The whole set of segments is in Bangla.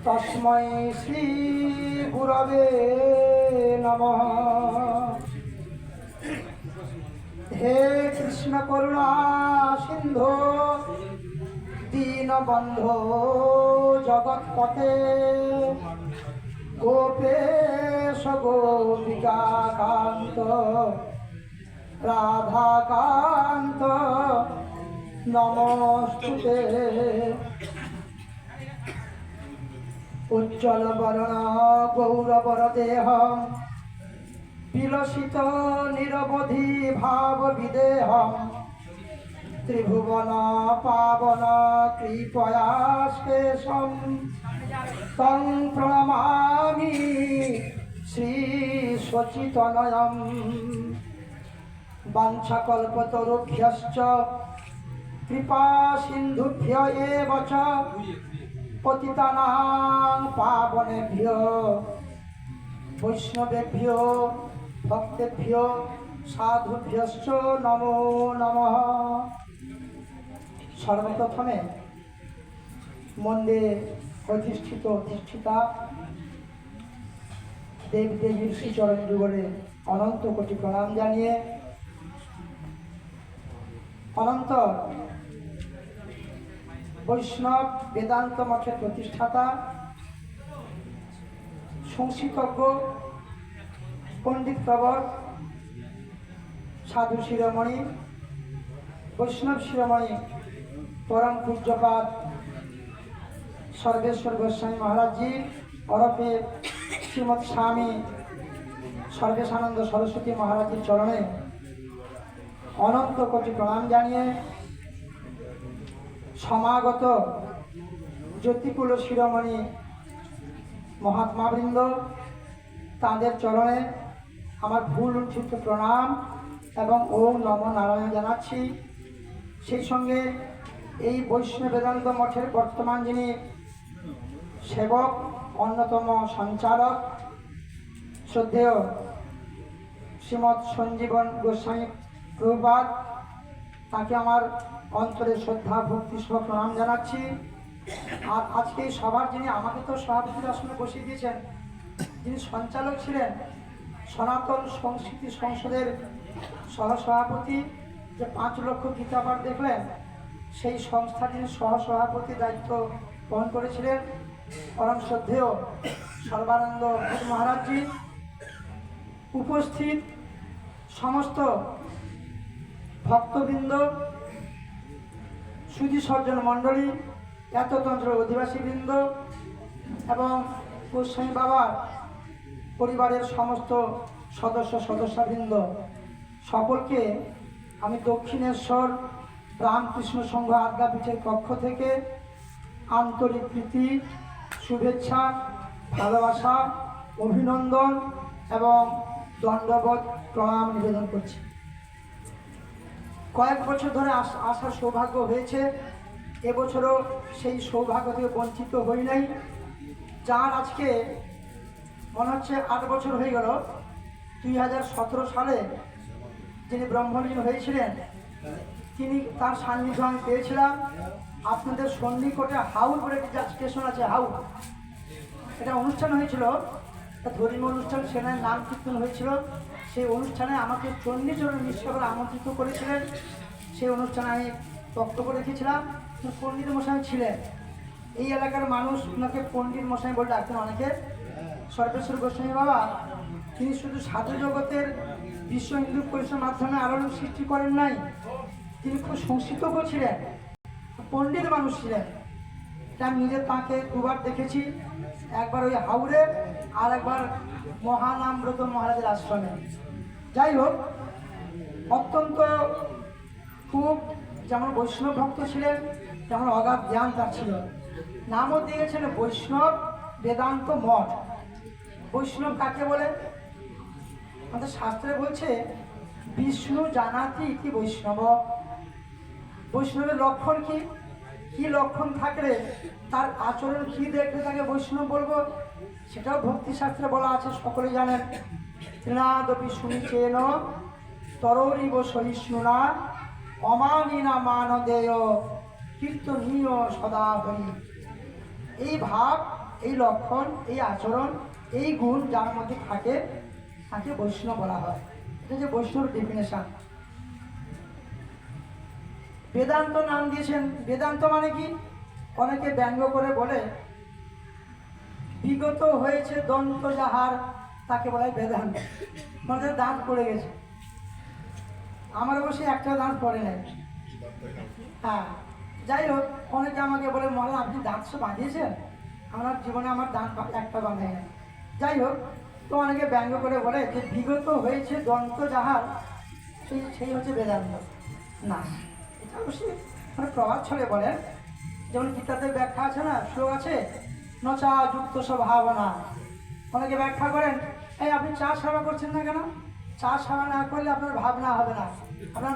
তস্मै শ্রী গুরবে নমঃ। হে কৃষ্ণ করুণা সিন্ধু দীনবন্ধো জগৎপতে গোপেশ গোপিকা কান্ত রাধাকান্ত নমস্তুতে। উজ্জ্বল বরণ গৌরবর দেহ বিলসিত নিরবধি ভাব বিদেহ ত্রিভুবন পাবন কৃপয়া শেষম তং প্রণমামি শ্রী সচিতনয়ম। বাঞ্ছাকল্পতরুভ্যশ্চ কৃপা সিন্ধুভ্য এব চ পতিতানাং পাবনেভ্যো বৈষ্ণবেভ্যো ভক্তেভ্যো সাধুভ্যশ্চ নমো নমঃ। সর্বপ্রথমে মন্দিরে অধিষ্ঠিতা দেবদেবীর শ্রীচরণ যুগলে অনন্ত কোটি প্রণাম জানিয়ে অনন্ত বৈষ্ণব বেদান্ত মঠের প্রতিষ্ঠাতা সংস্কৃতজ্ঞ পণ্ডিত প্রবর সাধু শিরোমণি বৈষ্ণব শিরোমণি পরম পূজ্যপাদ সর্বেশ্বর গোস্বামী মহারাজজি ওরফে শ্রীমৎ স্বামী সর্বেশানন্দ সরস্বতী মহারাজের চরণে অনন্ত কোটি প্রণাম জানিয়ে সমাগত জ্যোতিকুল শিরোমণি মহাত্মাবৃন্দ তাঁদের চরণে আমার ভুল উচ্চিত প্রণাম এবং ওম নমো নারায়ণ জানাচ্ছি। সেই সঙ্গে এই বৈষ্ণব বেদান্ত মঠের বর্তমান যিনি সেবক অন্যতম সঞ্চালক শ্রদ্ধেয় শ্রীমৎ সঞ্জীবন গোস্বামী প্রভুপাদ তাকে আমার অন্তরে শ্রদ্ধা ভক্তি সহ প্রণাম জানাচ্ছি। আর আজকে এই সভার যিনি আমাকে তো সভাপতির আসনে বসিয়ে দিয়েছেন, যিনি সঞ্চালক ছিলেন সনাতন সংস্কৃতি সংসদের সহসভাপতি, যে 5 লক্ষ গীতাপাঠ দেখলেন সেই সংস্থার যিনি সহসভাপতির দায়িত্ব বহন করেছিলেন পরম শ্রদ্ধেয় সর্বানন্দ মহারাজজি, উপস্থিত সমস্ত ভক্তবৃন্দ, সুধী সজ্জন মণ্ডলী, এততন্ত্র অধিবাসীবৃন্দ এবং গোস্বামী বাবার পরিবারের সমস্ত সদস্যবৃন্দ, সকলকে আমি দক্ষিণেশ্বর রামকৃষ্ণ সংঘ আদ্যাপীঠের পক্ষ থেকে আন্তরিক প্রীতি, শুভেচ্ছা, ভালোবাসা, অভিনন্দন এবং দণ্ডবত প্রণাম নিবেদন করছি। কয়েক বছর ধরে আসার সৌভাগ্য হয়েছে, এবছরও সেই সৌভাগ্য থেকে বঞ্চিত হই নাই। যার আজকে মনে হচ্ছে 8 বছর হয়ে গেল, 2017 সালে যিনি ব্রহ্মলীন হয়েছিলেন তিনি, তার সান্নিধ্য আমি পেয়েছিলাম। আপনাদের সন্নিকটে হাউল বলে একটি স্টেশন আছে, হাউল, এটা অনুষ্ঠান হয়েছিল, একটা ধর্মীয় অনুষ্ঠান, সেখানে নাম কীর্তন হয়েছিল। সেই অনুষ্ঠানে আমাকে চণ্ডীচরণ মিশ্র করে আমন্ত্রিত করেছিলেন। সেই অনুষ্ঠানে আমি বক্তব্য রেখেছিলাম। পণ্ডিত মশাই ছিলেন, এই এলাকার মানুষ ওনাকে পণ্ডিত মশাই বলে ডাকতেন অনেকে। সর্বেশ্বর গোস্বামী বাবা তিনি শুধু সাধু জগতের বিশ্ব হিন্দু পরিষদের মাধ্যমে আলোড়ন সৃষ্টি করেন নাই, তিনি খুব সংস্কৃতজ্ঞ ছিলেন, পণ্ডিত মানুষ ছিলেন। আমি নিজে তাঁকে 2 বার দেখেছি, একবার ওই হাওড়ে আর একবার মহানামব্রত মহারাজের আশ্রমে। যাই হোক, অত্যন্ত খুব যেমন বৈষ্ণব ভক্ত ছিলেন তেমন অগাধ জ্ঞান তার ছিল। নামও দিয়েছেন বৈষ্ণব বেদান্ত মঠ। বৈষ্ণব কাকে বলে? আমাদের শাস্ত্রে বলছে বিষ্ণু জানাতি ইতি বৈষ্ণব। বৈষ্ণবের লক্ষণ কি? কি লক্ষণ থাকলে, তার আচরণ কি দেখলে তাকে বৈষ্ণব বলবো, সেটাও ভক্তিশাস্ত্রে বলা আছে, সকলে জানেন। তৃণাদপি শুনিচেন তররিব সহিষ্ণুনা অমানিনা মানদেয় কীর্তনীয় সদা হরি। এই ভাব এই লক্ষণ, এই আচরণ, এই গুণ যার মধ্যে থাকে তাকে বৈষ্ণব বলা হয়। এটা যে বৈষ্ণব ডেফিনেশন। বেদান্ত নাম দিয়েছেন। বেদান্ত মানে কি? অনেকে ব্যঙ্গ করে বলে বিগত হয়েছে দন্ত যাহার তাকে বলা হয় বেদান্ত। মানে দাঁত পড়ে গেছে। আমার অবশ্যই একটা দাঁত পড়ে নেই। হ্যাঁ, যাই হোক, অনেকে আমাকে বলে মহারাজ আপনি দাঁত সব বাঁধিয়েছেন, আমার জীবনে আমার দাঁত একটা বাঁধে নেই। যাই হোক, তো অনেকে ব্যঙ্গ করে বলে যে বিগত হয়েছে দন্ত যাহার সেই হচ্ছে বেদান্ত। না, এটা অবশ্যই মানে প্রভাব ছলে বলেন। যেমন গীতাতে ব্যাখ্যা আছে না, শ্লোক আছে, নচা যুক্ত স্বভাবনা। অনেকে ব্যাখ্যা করেন এই আপনি চা সেবা করছেন না কেন? চা সেবা না করলে আপনার ভাবনা হবে না, আপনার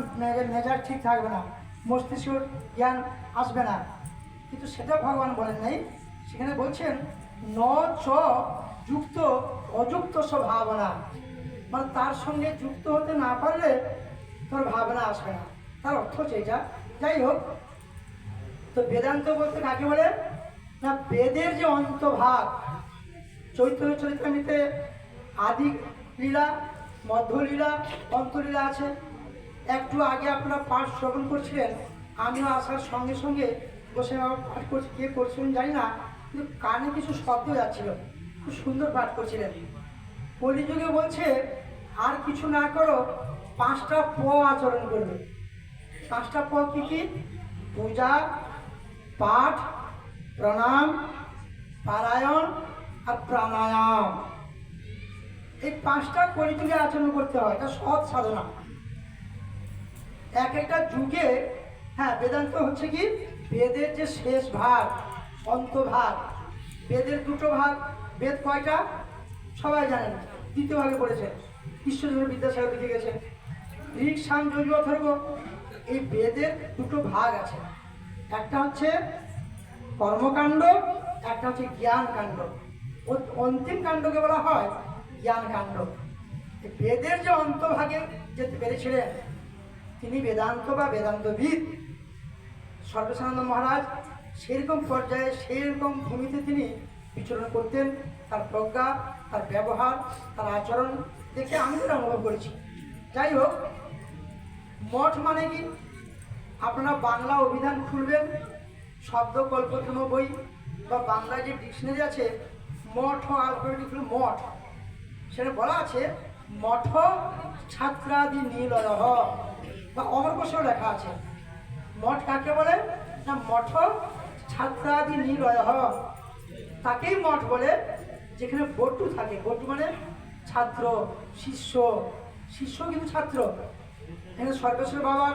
মেজাজ ঠিক থাকবে না, মস্তিষ্ক জ্ঞান আসবে না। কিন্তু সেটা ভগবান বলেন নাই। সেখানে বলছেন ন চ যুক্ত অযুক্ত স্বভাবনা, মানে তার সঙ্গে যুক্ত হতে না পারলে তোর ভাবনা আসবে না। তার অর্থ হচ্ছে এটা। যাই হোক, তো বেদান্ত বলতে কাকে বলে না, বেদের যে অন্তভাগ, চৈতন্য চরিতামৃতে আদি লীলা, মধ্যলীলা, অন্তলীলা আছে। একটু আগে আপনারা পাঠ শ্রবণ করছিলেন, আমিও আসার সঙ্গে সঙ্গে বসে পাঠ করছি। কে করছিলেন জানি না, কিন্তু কানে কিছু শব্দ যাচ্ছিল, খুব সুন্দর পাঠ করছিলেন। কলিযুগে বলছে আর কিছু না করো, 5টা প আচরণ করবে। 5টা প কি কি? পূজা, পাঠ, প্রণাম, পারায়ণ আর প্রাণায়াম। এই 5টা কলিযুগে আচরণ করতে হয়। এটা সৎ সাধনা। এক একটা যুগে, হ্যাঁ, বেদান্ত হচ্ছে কি বেদের যে শেষ ভাগ, অন্তভাগ। বেদের 2টো ভাগ। বেদ কয়টা সবাই জানেন, 2য় ভাগে পড়েছে, ঈশ্বরচন্দ্র বিদ্যাসাগর লিখে গেছেন। ঋক, সাম, যজুর, অথর্ব। এই বেদের 2টো ভাগ আছে। একটা হচ্ছে কর্মকাণ্ড, একটা হচ্ছে জ্ঞান কাণ্ড। অন্তিম কাণ্ডকে বলা হয় জ্ঞান কাণ্ড। বেদের যে অন্তভাগে যে পেরেছিলেন তিনি বেদান্ত বা বেদান্তবিদ সর্বেশানন্দ মহারাজ। সেরকম পর্যায়ে, সেরকম ভূমিতে তিনি বিচরণ করতেন। তার প্রজ্ঞা, তার ব্যবহার, তার আচরণ দেখে আমি এটা অনুভব করেছি। যাই হোক, মঠ মানে কি? আপনারা বাংলা অভিধান খুলবেন, শব্দকল্পতম বই বা বাংলায় যে ডিকশনারি আছে, মঠ আলফাবেটিক মঠ, সেটা বলা আছে মঠ ছাত্রাদি নীলয়, বা অমরকোষেও লেখা আছে। মঠ কাকে বলে না, মঠ ছাত্রাদি নীলয়, তাকেই মঠ বলে যেখানে বটু থাকে। বটু মানে ছাত্র, শিষ্য। শিষ্য কিন্তু ছাত্র। এখানে সর্বেশ্বর বাবার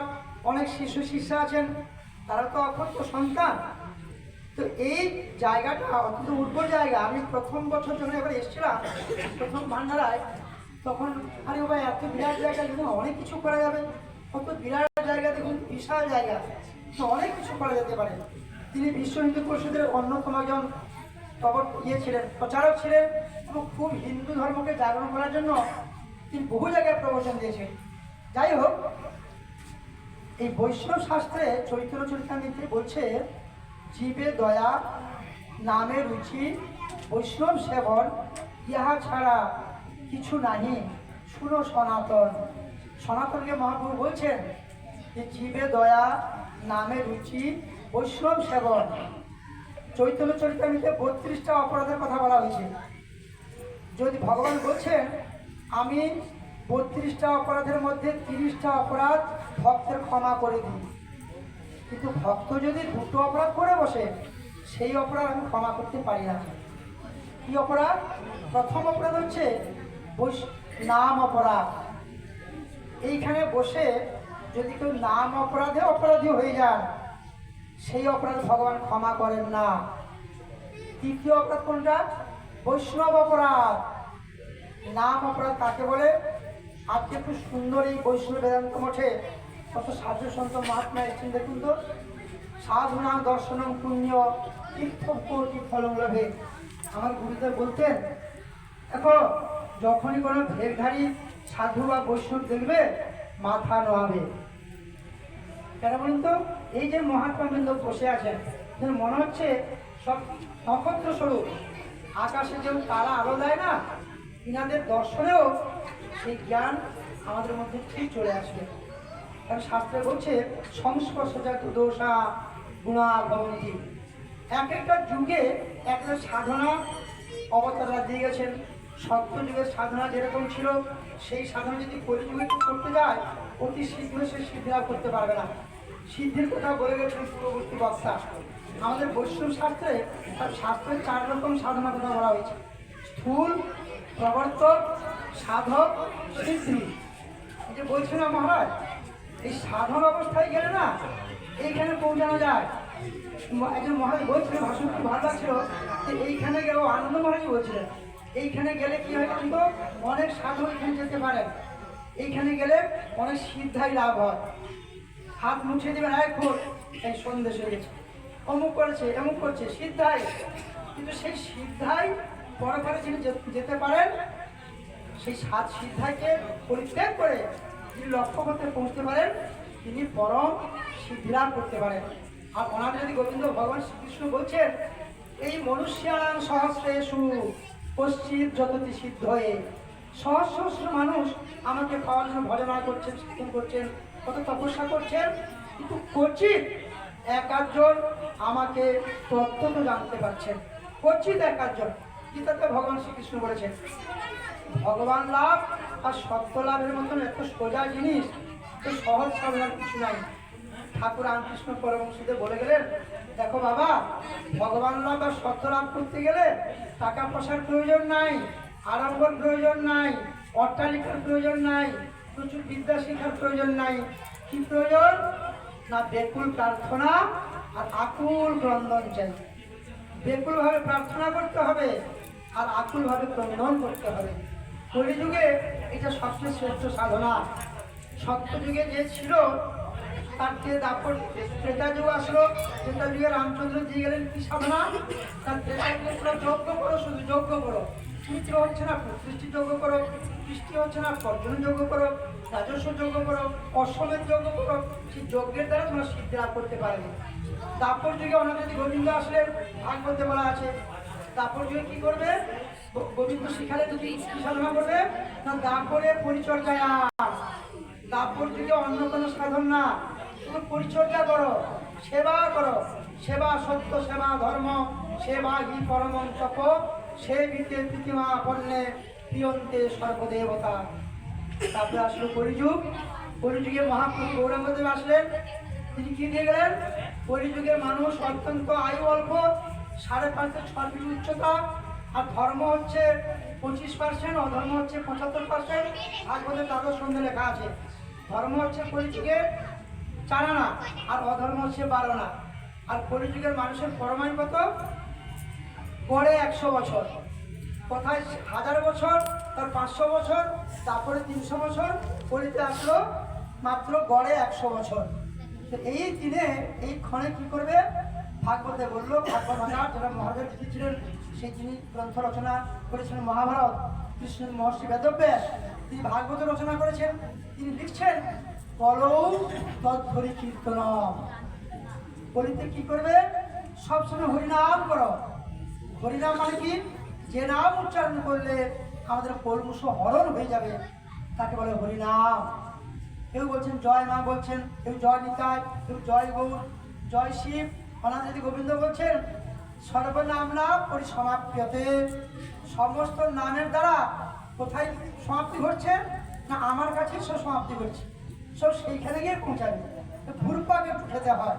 অনেক শিষ্য শিষ্যা আছেন, তারা তো অক্ষত সন্তান। তো এই জায়গাটা অত্যন্ত উর্বর জায়গা। আমি প্রথম বছর যখন এবার এসেছিলাম, প্রথম ভান্ডারায়, তখন আরে বাবা এত বিরাট জায়গা, দেখুন অনেক কিছু করা যাবে। কত বিরাট জায়গা, দেখুন বিশাল জায়গা, অনেক কিছু করা যেতে পারে। তিনি বিশ্ব হিন্দু পরিষদের অন্যতম একজন ছিলেন, প্রচারক ছিলেন, এবং খুব হিন্দু ধর্মকে জাগরণ করার জন্য তিনি বহু জায়গায় প্রবচন দিয়েছেন। যাই হোক, এই বৈষ্ণব শাস্ত্রে চৈতন্য চরিতামৃতে বলছে জীবে দয়া, নামে রুচি, বৈষ্ণব সেবন, ইহা ছাড়া কিছু নাহি, শুনো সনাতন। সনাতনকে মহাপ্রভু বলছেন যে জীবে দয়া, নামে রুচি, বৈষ্ণব সেবন। চৈতন্য চরিতামৃতে 32টা অপরাধের কথা বলা হয়েছে। যদি ভগবান বলছেন আমি 32টা অপরাধের মধ্যে 30টা অপরাধ ভক্তের ক্ষমা করে দিই, কিন্তু ভক্ত যদি 2টো অপরাধ করে বসে, সেই অপরাধ আমি ক্ষমা করতে পারি না। কি অপরাধ? প্রথম অপরাধ হচ্ছে নাম অপরাধ। এইখানে বসে যদি কেউ নাম অপরাধে অপরাধী হয়ে যান, সেই অপরাধ ভগবান ক্ষমা করেন না। দ্বিতীয় অপরাধ কোনটা? বৈষ্ণব অপরাধ। নাম অপরাধ কাকে বলে? আজকে খুব সুন্দর এই বৈষ্ণব বেদান্ত মঠে কত সাধু সন্ত মহাত্মা এসেছেন, দেখুন তো। সাধুনাম দর্শনম পুণ্য তীর্থি ফলং লভে। আমার গুরুদেব বলতেন, দেখো যখনই কোনো ভেগধারী সাধু বা বৈষ্ণব দেখবে, মাথা নোয়াবে। কেন বলুন তো? এই যে মহাত্মা বৃন্দ বসে আছেন, মনে হচ্ছে সব নক্ষত্র স্বরূপ, আকাশে যেমন তারা আলো দেয় না, ইনাদের দর্শনেও সেই জ্ঞান আমাদের মধ্যে ঠিক চলে আসবে। কারণ শাস্ত্রে বলছে সংস্পর্শজাত দোষা গুণা ভবন্তি। এক একটা যুগে একটা সাধনা অবতাররা দিয়ে গেছেন। সত্য যুগের সাধনা যেরকম ছিল, সেই সাধনা যদি কলিযুগে করতে যায়, অতি শীঘ্র সে সিদ্ধিলাভ করতে পারবে না। সিদ্ধির কথা বলে গেছেন পূর্ববর্তী বক্তা। আমাদের বৈষ্ণব শাস্ত্রে তার শাস্ত্রের 4 রকম সাধনা কথা বলা হয়েছে: স্থূল, প্রবর্তক, সাধক, সিদ্ধি। যে বলছে না মহারাজ, এই সাধন অবস্থায় গেলে না এইখানে পৌঁছানো যায়। একজন মহারাজ বলছিলেন, ভাষণ খুব ভালো লাগছিল, যে এইখানে গেলে আনন্দ মহারাজই বলছিলেন, এইখানে গেলে কি হয় কিন্তু অনেক সাধু এখানে যেতে পারেন। এইখানে গেলে অনেক সিদ্ধাই লাভ হয়। হাত মুছে দেবেন, এখন এই সন্দেশ হয়ে গেছে, অমুক করেছে, এমুক করছে, সিদ্ধাই। কিন্তু সেই সিদ্ধাই পরে যিনি যেতে পারেন, সেই 7 সিদ্ধাইকে পরিত্যাগ করে যিনি লক্ষ্য করতে পৌঁছতে পারেন, তিনি পরম সিদ্ধিলাভ করতে পারেন। আর ওনার যদি গোবিন্দ ভগবান শ্রীকৃষ্ণ বলছেন, এই মনুষ্যান সহস্রেষু পশ্চিম যতটি সিদ্ধ হয়ে, সহস্র মানুষ আমাকে পাওয়ার জন্য ভজনা করছেন, কীর্তন করছেন, কত তপস্যা করছেন, কিন্তু কচিত 1-8 আমাকে তত্ত্ব তো জানতে পারছেন। কচিত 1-8। গীতাতে ভগবান শ্রীকৃষ্ণ বলেছেন, ভগবান লাভ আর সত্য লাভের মতন এত সোজা জিনিস, তো সহজ সাধনার কিছু নাই। ঠাকুর রামকৃষ্ণ পরমহংসদেব বলে গেলেন, দেখো বাবা, ভগবান লাভ আর সত্য লাভ করতে গেলে টাকা পয়সার প্রয়োজন নাই, আড়ম্বর প্রয়োজন নাই, অট্টালিকার প্রয়োজন নাই, প্রচুর বিদ্যা শিক্ষার প্রয়োজন নাই। কি প্রয়োজন? না বেকুল প্রার্থনা আর আকুল ক্রন্দন চাই। বেকুলভাবে প্রার্থনা করতে হবে আর আকুলভাবে ক্রন্দন করতে হবে। কলিযুগে এটা সবচেয়ে শ্রেষ্ঠ সাধনা। সত্য যুগে যে ছিল তার যে দাপট, ত্রেতা যুগ আসলো, ত্রেতা যুগে রামচন্দ্র দিয়ে গেলেন কি সাধনা? তার ত্রেতা যুগে পুরো যজ্ঞ করো, শুধু যজ্ঞ করো। পুত্র হচ্ছে না প্রতিষ্ঠি যজ্ঞ করো, বৃষ্টি হচ্ছে না পর্যটন যজ্ঞ করো, রাজস্ব যজ্ঞ করো, অশ্বমেধ যজ্ঞ করো। সেই যজ্ঞের দ্বারা তোমরা সিদ্ধি লাভ করতে পারবে। দাপর যুগে অনাদি গোবিন্দ আসলেন, ভাগবতে বলা আছে। দাপর যুগে কি করবে? গোবিন্দ শিখালে যদি কি সাধনা করবে না, দাপরে পরিচর্যায়। দাপর যুগে অন্য কোনো সাধন না, শুধু পরিচর্যা করো, সেবা করো। সেবা সত্য, সেবা ধর্ম, সেবা হি পরম তপ, সে বিতে প্রীতিমা পণ্যে প্রিয়ন্তে সর্বদেবতা। তারপরে আসলো কলিযুগ। কলিযুগে মহাপ্রভু গৌরাঙ্গদেব আসলেন। তিনি কি দিয়ে গেলেন? কলিযুগের মানুষ অত্যন্ত আয়ু অল্প, 5.5 থেকে 6 ফিট উচ্চতা, আর ধর্ম হচ্ছে 25%, অধর্ম হচ্ছে 75%। ভাগবতের দ্বাদশ সন্ধে লেখা আছে, ধর্ম হচ্ছে কলিযুগের 4 আনা আর অধর্ম হচ্ছে 12 আনা। আর কলিযুগের মানুষের পরমায়ু কত? গড়ে 100 বছর। কোথায় 1000 বছর, তার 500 বছর, তারপরে 300 বছর। কলিতে আসলো মাত্র গড়ে 100 বছর। এই দিনে এই ক্ষণে কি করবে? ভাগবতে বললো, ভাগবত ভাষা যারা মহাদেব লিখেছিলেন, সেই যিনি গ্রন্থ রচনা করেছিলেন মহাভারত, কৃষ্ণ মহর্ষি বেদব্যাস, তিনি ভাগবত রচনা করেছেন। তিনি লিখছেন, কলৌ তৎহরি কীর্তন। কলিতে কি করবে? সবসময় হরিনাম করো। হরিনাম মানে কি? যে নাম উচ্চারণ করলে আমাদের কলমুষ হরণ হয়ে যাবে, তাকে বলে হরিনাম। কেউ বলছেন জয় মা বলছেন, কেউ জয় নিতাই, কেউ জয় গৌর, জয় শিব। অনাদি গোবিন্দ বলছেন সর্বনাম নাম পরিসমাপ্যতে। সমস্ত নামের দ্বারা কোথায় সমাপ্তি ঘটছে? না আমার কাছে সব সমাপ্তি ঘটছে, সব সেইখানে গিয়ে পৌঁছাবে। ভুরপাকে উঠাতে হয়।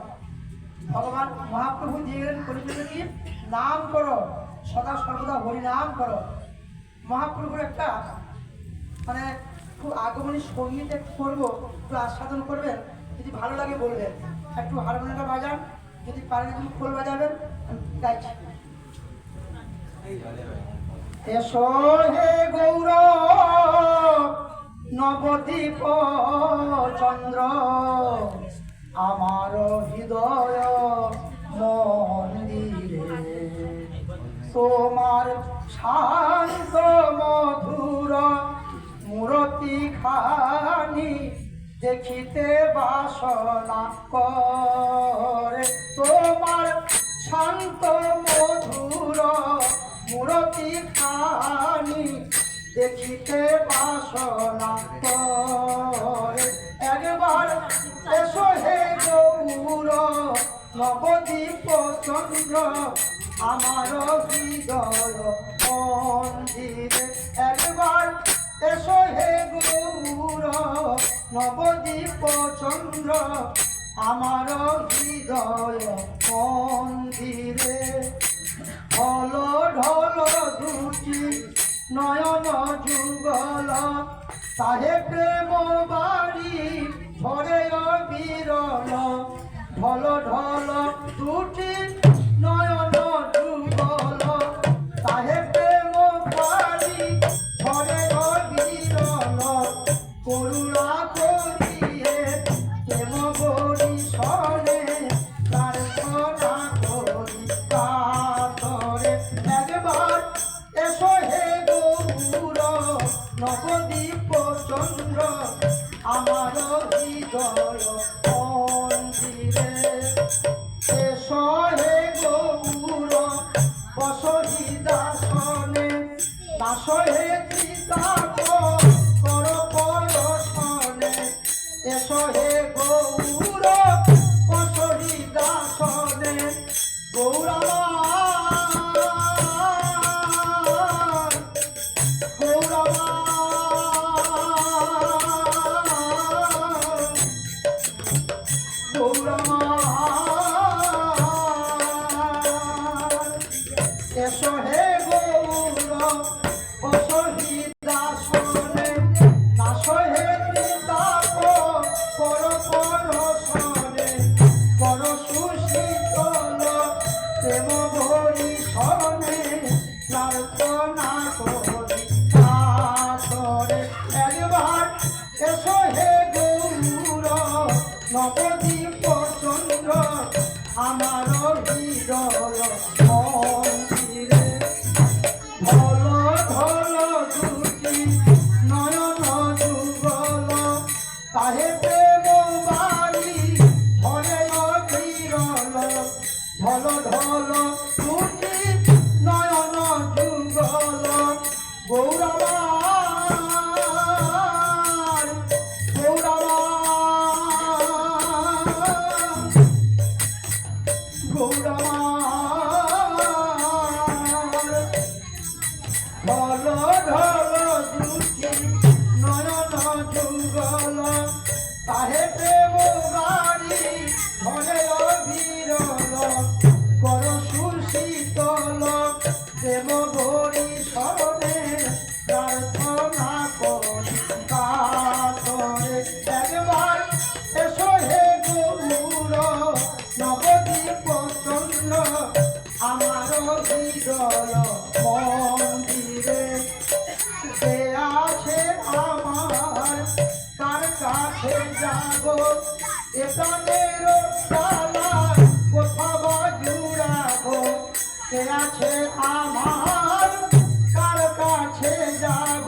ভগবান মহাপ্রভু দিয়ে গেলেন কলিযুগে কি? নাম করো, সদা সর্বদা হরিনাম করো। মহাপ্রভুর একটা মানে খুব আগমনী সঙ্গীত একটু করবো, একটু আস্বাদন করবেন, যদি ভালো লাগে বলবেন। একটু হারমোনিয়ামটা বাজান, যদি পারেন একটু খোল বাজাবেন, গাইছি। এসো হে গৌর নবদ্বীপ চন্দ্র, আমার হৃদয় মন্দিরে তোমার শান্ত মধুর মূরতি খানি দেখিতে বাসনা করে। তোমার শান্ত মধুর মূরতি দেখিতে বাসনা করে। একবার এসো হে গৌর নবদ্বীপ চন্দ্র আমার হৃদয় মন্দিরে। একবার এসো হে গৌর নবদ্বীপ চন্দ্র আমার হৃদয় মন্দিরে। ঢল ঢল দুটি নয়ন যুগল তাহে প্রেম বাড়ি ঝরে বিরল। ঢল ঢল দুটি নয়ন যুগল তাহে প্রেম বাড়ি ঝরে বিরল। করুণা করিয়ে প্রেম বড়ি সনে প্রার্থনা করি কাতরে। একবার এসো হে গৌর নবদ্বীপ চন্দ্র আমার হৃদয় মন্দিরে। এসো হে গৌর বসহি দাসনে দাস হে কৃতাপ কর পরশনে। এসো হে গৌর বসহি দাসনে গৌরবান এসো হে গৌর বসহি দাসনে দাস হে কৃতাপ কর পরশনে। কর সুশীতল প্রেম ভরি শরণে প্রার্থনা করি কাতরে। একবার এসো হে গৌর নবদ্বীপ চন্দ্র আমার হৃদয় মন্দিরে। ঢল ঢল দুটি নয়ন যুগল তাহে প্রেম বাড়ি ঝরে বিরল। ঢল ঢল দুটি নয়ন যুগল গৌরবান গৌরবান গৌরবান। ঢল ঢল দুটি নয়ন যুগল তাহে প্রেম বাড়ি ঝরে বিরল। কর সুশীতল প্রেম ভরি শরণে প্রার্থনা করি কাতরে। একবার এসো হে গৌর নবদ্বীপ চন্দ্র আমার হৃদয় মন্দিরে। কে আছে আমার তার কাছে যাব এ প্রাণের জ্বালা কোথাও জুড়াবো। কে আছে আমার কার কাছে যাব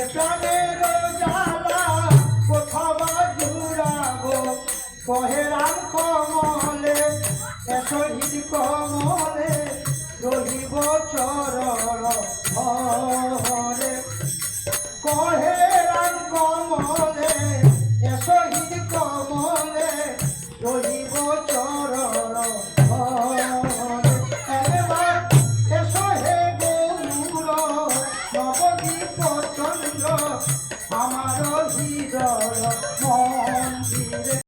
এ প্রাণের জ্বালা কোথাও জুড়াবো। কহে রাম কমলে এসো হৃদ কমলে রহিব চরণ ধরে। কহে রাম কমলে এসো হৃদ কমলে রহিব চরণ ধরে। একবার এসো হে গৌর নবদ্বীপ চন্দ্র